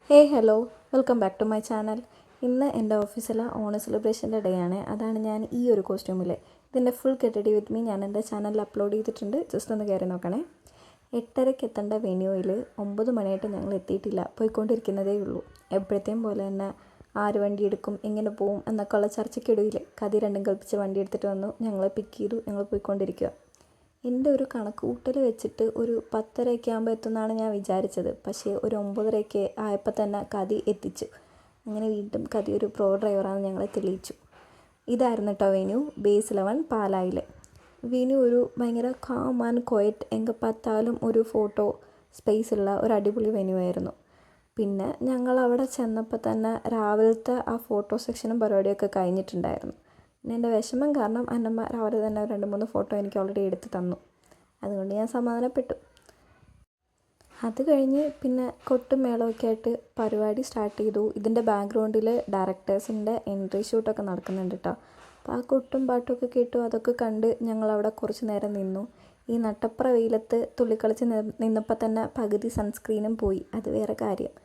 Hello, welcome back to my channel. ഇന്ന് എൻ്റെ ഓഫീസിലെ ഓണം സെലിബ്രേഷൻ്റെ ഡേ ആണ്. അതാണ് ഞാൻ ഈ ഒരു കോസ്റ്റ്യൂമിൽ. ഇതിൻ്റെ ഫുൾ ഗെറ്റ് വിത്ത് മീ ഞാൻ എൻ്റെ ചാനലിൽ അപ്ലോഡ് ചെയ്തിട്ടുണ്ട്. ജസ്റ്റ് ഒന്ന് കയറി നോക്കണേ. 8:30 എത്തേണ്ട വെന്യൂയിൽ 9 മണിയായിട്ട് ഞങ്ങൾ എത്തിയിട്ടില്ല. പോയിക്കൊണ്ടിരിക്കുന്നതേ ഉള്ളൂ. എപ്പോഴത്തെയും പോലെ തന്നെ ആര് വണ്ടി എടുക്കും, എങ്ങനെ പോവും എന്നൊക്കെ ഉള്ള ചർച്ചയ്ക്കിടയിൽ കതി രണ്ടും കൽപ്പിച്ച് വണ്ടി എടുത്തിട്ട് വന്നു. ഞങ്ങളെ പിക്ക് ചെയ്തു. ഞങ്ങൾ പോയിക്കൊണ്ടിരിക്കുക. എൻ്റെ ഒരു കണക്ക് കൂട്ടൽ വെച്ചിട്ട് ഒരു 10:30 ആകുമ്പോൾ എത്തുമെന്നാണ് ഞാൻ വിചാരിച്ചത്. പക്ഷേ ഒരു 9:30 ആയപ്പോൾ തന്നെ കതി എത്തിച്ചു. അങ്ങനെ വീണ്ടും കതി ഒരു പ്രോ ഡ്രൈവറാണെന്ന് ഞങ്ങളെ തെളിയിച്ചു. ഇതായിരുന്നു കേട്ടോ വെന്യൂ. ബേസ് 11 പാലായിൽ. വെന്യൂ ഒരു ഭയങ്കര കാം ആൻഡ് ക്വയറ്റ്, എங்கே பார்த்தாലും ഒരു ഫോട്ടോ സ്പേസ് ഉള്ള ഒരു അടിപൊളി വെന്യൂ ആയിരുന്നു. പിന്നെ ഞങ്ങൾ അവിടെ ചെന്നപ്പോൾ തന്നെ രാവിലത്തെ ആ ഫോട്ടോ സെക്ഷനും പരിപാടിയൊക്കെ കഴിഞ്ഞിട്ടുണ്ടായിരുന്നു. പിന്നെ എൻ്റെ വിഷമം കാരണം അന്നമ്മ രാവിലെ തന്നെ 2-3 ഫോട്ടോ എനിക്ക് ഓൾറെഡി എടുത്ത് തന്നു. അതുകൊണ്ട് ഞാൻ സമാധാനപ്പെട്ടു. അത് കഴിഞ്ഞ് പിന്നെ കൊട്ടും മേളമൊക്കെ ആയിട്ട് പരിപാടി സ്റ്റാർട്ട് ചെയ്തു. ഇതിൻ്റെ ബാക്ക്ഗ്രൗണ്ടിൽ ഡയറക്ടേഴ്സിൻ്റെ എൻട്രി ഷൂട്ടൊക്കെ നടക്കുന്നുണ്ട് കേട്ടോ. അപ്പോൾ ആ കൊട്ടും പാട്ടുമൊക്കെ കേട്ടു. അതൊക്കെ കണ്ട് ഞങ്ങളവിടെ കുറച്ച് നേരം നിന്നു. ഈ നട്ടപ്ര വെയിലത്ത് തുള്ളിക്കളിച്ച് നിന്നപ്പോൾ തന്നെ പകുതി സൺസ്ക്രീനും പോയി. അത് വേറെ കാര്യം.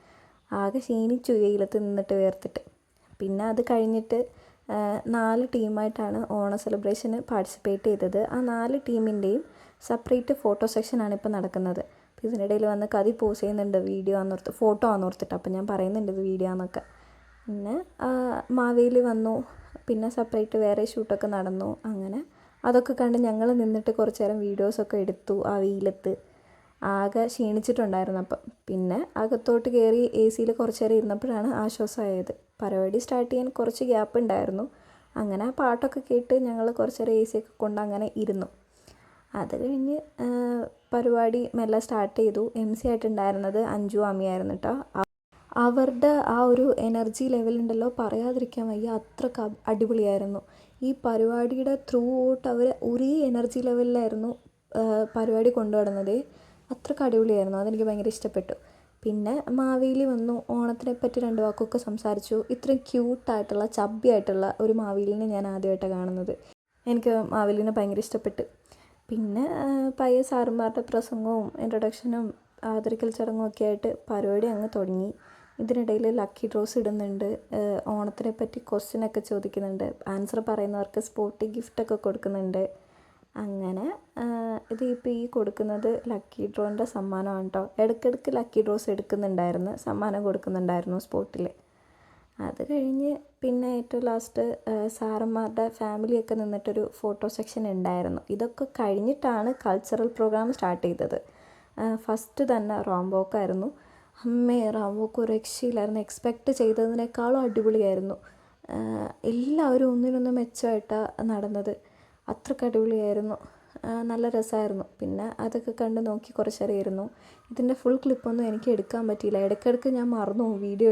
ആകെ ക്ഷീണിച്ചു വെയിലത്ത് നിന്നിട്ട് വേർത്തിട്ട്. പിന്നെ അത് കഴിഞ്ഞിട്ട് 4 ടീമായിട്ടാണ് ഓണം സെലിബ്രേഷന് പാർട്ടിസിപ്പേറ്റ് ചെയ്തത്. ആ 4 ടീമിൻ്റെയും സെപ്പറേറ്റ് ഫോട്ടോ സെക്ഷനാണ് ഇപ്പോൾ നടക്കുന്നത്. അപ്പോൾ ഇതിനിടയിൽ വന്ന് കതി പോസ് ചെയ്യുന്നുണ്ട്, വീഡിയോ ആണെന്നോർത്ത്, ഫോട്ടോ ആണെന്നോർത്തിട്ട്. അപ്പോൾ ഞാൻ പറയുന്നുണ്ട് ഇത് വീഡിയോ ആണെന്നൊക്കെ. പിന്നെ മാവേലി വന്നു. പിന്നെ സെപ്പറേറ്റ് വേറെ ഷൂട്ടൊക്കെ നടന്നു. അങ്ങനെ അതൊക്കെ കണ്ട് ഞങ്ങൾ നിന്നിട്ട് കുറച്ച് നേരം വീഡിയോസൊക്കെ എടുത്തു ആ വെയിലത്ത്. ആകെ ക്ഷീണിച്ചിട്ടുണ്ടായിരുന്നു. അപ്പം പിന്നെ അകത്തോട്ട് കയറി AC കുറച്ച് നേരം ഇരുന്നപ്പോഴാണ് ആശ്വാസമായത്. പരിപാടി സ്റ്റാർട്ട് ചെയ്യാൻ കുറച്ച് ഗ്യാപ്പ് ഉണ്ടായിരുന്നു. അങ്ങനെ ആ പാട്ടൊക്കെ കേട്ട് ഞങ്ങൾ കുറച്ച് നേരം AC കൊണ്ട് അങ്ങനെ ഇരുന്നു. അത് കഴിഞ്ഞ് പരിപാടി മെല്ലെ സ്റ്റാർട്ട് ചെയ്തു. MC ആയിട്ടുണ്ടായിരുന്നത് അഞ്ജു ആമിയായിരുന്നു കേട്ടോ. അവരുടെ ആ ഒരു എനർജി ലെവലുണ്ടല്ലോ, പറയാതിരിക്കാൻ വയ്യ. അത്ര അടിപൊളിയായിരുന്നു. ഈ പരിപാടിയുടെ ത്രൂ ഔട്ട് അവർ ഒരേ എനർജി ലെവലിലായിരുന്നു പരിപാടി കൊണ്ടുനടന്നത്. അത്രയ്ക്ക് അടിപൊളിയായിരുന്നു. അതെനിക്ക് ഭയങ്കര ഇഷ്ടപ്പെട്ടു. പിന്നെ മാവേലി വന്നു. ഓണത്തിനെ പറ്റി 2 വാക്കൊക്കെ സംസാരിച്ചു. ഇത്രയും ക്യൂട്ടായിട്ടുള്ള ചബ്ബിയായിട്ടുള്ള ഒരു മാവേലിനെ ഞാൻ ആദ്യമായിട്ടാണ് കാണുന്നത്. എനിക്ക് മാവേലിനെ ഭയങ്കര ഇഷ്ടപ്പെട്ടു. പിന്നെ പയ്യെ സാറുമാരുടെ പ്രസംഗവും ഇൻട്രൊഡക്ഷനും ആദരിക്കൽ ചടങ്ങും ഒക്കെ ആയിട്ട് പരിപാടി അങ്ങ് തുടങ്ങി. ഇതിനിടയിൽ ലക്കി ഡ്രോസ് ഇടുന്നുണ്ട്. ഓണത്തിനെ പറ്റി ക്വസ്റ്റ്യനൊക്കെ ചോദിക്കുന്നുണ്ട്. ആൻസർ പറയുന്നവർക്ക് സ്പോട്ടി ഗിഫ്റ്റൊക്കെ കൊടുക്കുന്നുണ്ട്. അങ്ങനെ ഇതിപ്പോൾ ഈ കൊടുക്കുന്നത് ലക്കി ഡ്രോൻ്റെ സമ്മാനമാണ് കേട്ടോ. ഇടയ്ക്കിടയ്ക്ക് ലക്കി ഡ്രോസ് എടുക്കുന്നുണ്ടായിരുന്നു, സമ്മാനം കൊടുക്കുന്നുണ്ടായിരുന്നു സ്പോട്ടിൽ. അത് കഴിഞ്ഞ് പിന്നെ ഏറ്റവും ലാസ്റ്റ് സാറന്മാരുടെ ഫാമിലിയൊക്കെ നിന്നിട്ടൊരു ഫോട്ടോ സെക്ഷൻ ഉണ്ടായിരുന്നു. ഇതൊക്കെ കഴിഞ്ഞിട്ടാണ് കൾച്ചറൽ പ്രോഗ്രാം സ്റ്റാർട്ട് ചെയ്തത്. ഫസ്റ്റ് തന്നെ റാംബോക്കായിരുന്നു. റാംബോക്ക് ഒരു രക്ഷയിലായിരുന്നു. എക്സ്പെക്റ്റ് ചെയ്തതിനേക്കാളും അടിപൊളിയായിരുന്നു. എല്ലാവരും ഒന്നിനൊന്ന് മെച്ചമായിട്ടാണ് നടന്നത്. അത്രയ്ക്ക് അടിപൊളിയായിരുന്നു. നല്ല രസമായിരുന്നു. പിന്നെ അതൊക്കെ കണ്ട് നോക്കി കുറച്ച് നേരം ഇരുന്നു. ഇതിൻ്റെ ഫുൾ ക്ലിപ്പൊന്നും എനിക്ക് എടുക്കാൻ പറ്റിയില്ല. ഇടയ്ക്കിടയ്ക്ക് ഞാൻ മറന്നു വീഡിയോ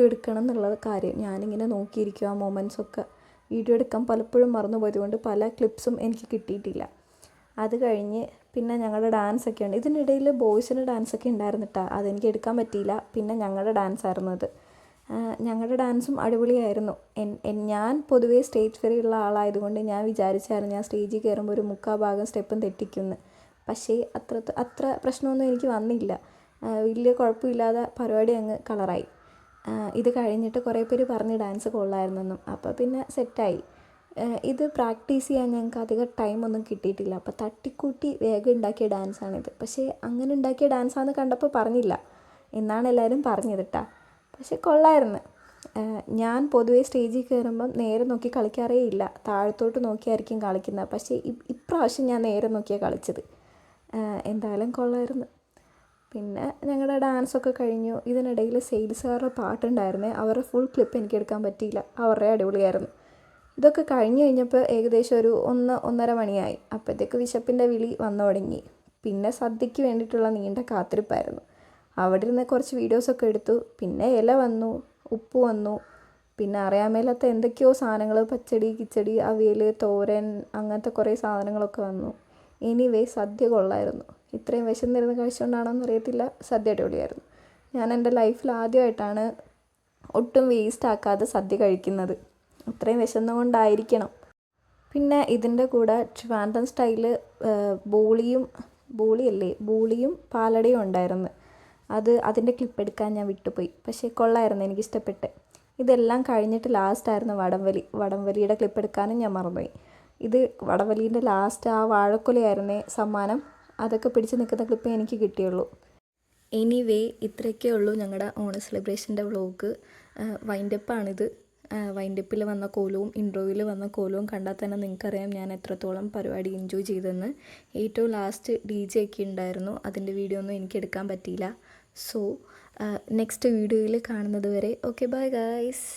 എടുക്കണം എന്നുള്ള കാര്യം. ഞാനിങ്ങനെ നോക്കിയിരിക്കും ആ മൊമെൻറ്റ്സൊക്കെ. വീഡിയോ എടുക്കാൻ പലപ്പോഴും മറന്നു പോയതുകൊണ്ട് പല ക്ലിപ്സും എനിക്ക് കിട്ടിയിട്ടില്ല. അത് കഴിഞ്ഞ് പിന്നെ ഞങ്ങളുടെ ഡാൻസൊക്കെ ഉണ്ട്. ഇതിനിടയിൽ ബോയ്സിൻ്റെ ഡാൻസൊക്കെ ഉണ്ടായിരുന്നു കേട്ടോ. അതെനിക്ക് എടുക്കാൻ പറ്റിയില്ല. പിന്നെ ഞങ്ങളുടെ ഡാൻസായിരുന്നു അത്. ഞങ്ങളുടെ ഡാൻസും അടിപൊളിയായിരുന്നു. ഞാൻ പൊതുവേ സ്റ്റേജ് ഫിയർ ഉള്ള ആളായതുകൊണ്ട് ഞാൻ വിചാരിച്ചായിരുന്നു ഞാൻ സ്റ്റേജിൽ കയറുമ്പോൾ ഒരു 3/4 ഭാഗം സ്റ്റെപ്പും തെറ്റിക്കുമെന്ന്. പക്ഷേ അത്ര പ്രശ്നമൊന്നും എനിക്ക് വന്നില്ല. വലിയ കുഴപ്പമില്ലാതെ പരിപാടി അങ്ങ് കളറായി. ഇത് കഴിഞ്ഞിട്ട് കുറേ പേര് പറഞ്ഞ് ഡാൻസ് കൊള്ളായിരുന്നെന്നും. അപ്പോൾ പിന്നെ സെറ്റായി. ഇത് പ്രാക്ടീസ് ചെയ്യാൻ ഞങ്ങൾക്ക് അധികം ടൈമൊന്നും കിട്ടിയിട്ടില്ല. അപ്പോൾ തട്ടിക്കൂട്ടി വേഗം ഉണ്ടാക്കിയ ഡാൻസാണിത്. പക്ഷേ അങ്ങനെ ഉണ്ടാക്കിയ ഡാൻസാണെന്ന് കണ്ടപ്പോൾ പറഞ്ഞില്ല എന്നാണ് എല്ലാവരും പറഞ്ഞത് കേട്ടോ. പക്ഷെ കൊള്ളായിരുന്നു. ഞാൻ പൊതുവേ സ്റ്റേജിൽ കയറുമ്പം നേരെ നോക്കി കളിക്കാറേ ഇല്ല. താഴത്തോട്ട് നോക്കിയായിരിക്കും കളിക്കുന്നത്. പക്ഷേ ഇപ്രാവശ്യം ഞാൻ നേരെ നോക്കിയാണ് കളിച്ചത്. എന്തായാലും കൊള്ളായിരുന്നു. പിന്നെ ഞങ്ങളുടെ ഡാൻസൊക്കെ കഴിഞ്ഞു. ഇതിനിടയിൽ സെയിൽസുകാരുടെ പാട്ടുണ്ടായിരുന്നേ. അവരുടെ ഫുൾ ക്ലിപ്പ് എനിക്ക് എടുക്കാൻ പറ്റിയില്ല. അവരുടെ അടിപൊളിയായിരുന്നു. ഇതൊക്കെ കഴിഞ്ഞ് കഴിഞ്ഞപ്പോൾ ഏകദേശം ഒരു 1-1:30 മണിയായി. അപ്പോഴത്തേക്ക് വിശപ്പിൻ്റെ വിളി വന്നു തുടങ്ങി. പിന്നെ സദ്യയ്ക്ക് വേണ്ടിയിട്ടുള്ള നീണ്ട കാത്തിരിപ്പായിരുന്നു. അവിടെ ഇരുന്ന് കുറച്ച് വീഡിയോസൊക്കെ എടുത്തു. പിന്നെ ഇല വന്നു, ഉപ്പ് വന്നു, പിന്നെ അറിയാൻ മേലാത്ത എന്തൊക്കെയോ സാധനങ്ങൾ, പച്ചടി, കിച്ചടി, അവിയൽ, തോരൻ, അങ്ങനത്തെ കുറേ സാധനങ്ങളൊക്കെ വന്നു. എനിവേ സദ്യ കൊള്ളായിരുന്നു. ഇത്രയും വിശന്നിരുന്ന് കഴിച്ചുകൊണ്ടാണോന്ന് അറിയത്തില്ല, സദ്യ അടിപൊളിയായിരുന്നു. ഞാൻ എൻ്റെ ലൈഫിൽ ആദ്യമായിട്ടാണ് ഒട്ടും വേസ്റ്റ് ആക്കാതെ സദ്യ കഴിക്കുന്നത്. അത്രയും വിശന്നുകൊണ്ടായിരിക്കണം. പിന്നെ ഇതിൻ്റെ കൂടെ ട്രിവാൻഡ്രം സ്റ്റൈല് ബോളിയും പാലടയും ഉണ്ടായിരുന്നു. അതിൻ്റെ ക്ലിപ്പ് എടുക്കാൻ ഞാൻ വിട്ടുപോയി. പക്ഷേ കൊള്ളായിരുന്നു, എനിക്കിഷ്ടപ്പെട്ട്. ഇതെല്ലാം കഴിഞ്ഞിട്ട് ലാസ്റ്റായിരുന്നു വടംവലിയുടെ ക്ലിപ്പ് എടുക്കാനും ഞാൻ മറന്നുപോയി. ഇത് വടംവലീൻ്റെ ലാസ്റ്റ് ആ വാഴക്കുലയായിരുന്നേ സമ്മാനം. അതൊക്കെ പിടിച്ച് നിൽക്കുന്ന ക്ലിപ്പേ എനിക്ക് കിട്ടിയുള്ളൂ. എനിവേ ഇത്രയൊക്കെ ഉള്ളൂ ഞങ്ങളുടെ ഓണം സെലിബ്രേഷൻ്റെ വ്ളോഗ്. വൈൻഡപ്പാണിത്. വൈൻഡപ്പിൽ വന്ന കോലവും ഇൻട്രോയിൽ വന്ന കോലവും കണ്ടാൽ തന്നെ നിങ്ങൾക്കറിയാം ഞാൻ എത്രത്തോളം പരിപാടി എൻജോയ് ചെയ്തെന്ന്. ഏറ്റവും ലാസ്റ്റ് DJ ഒക്കെ ഉണ്ടായിരുന്നു. അതിൻ്റെ വീഡിയോ ഒന്നും എനിക്ക് എടുക്കാൻ പറ്റിയില്ല. സോ നെക്സ്റ്റ് വീഡിയോയിൽ കാണുന്നത് വരെ ഓക്കെ ബൈ ഗൈസ്.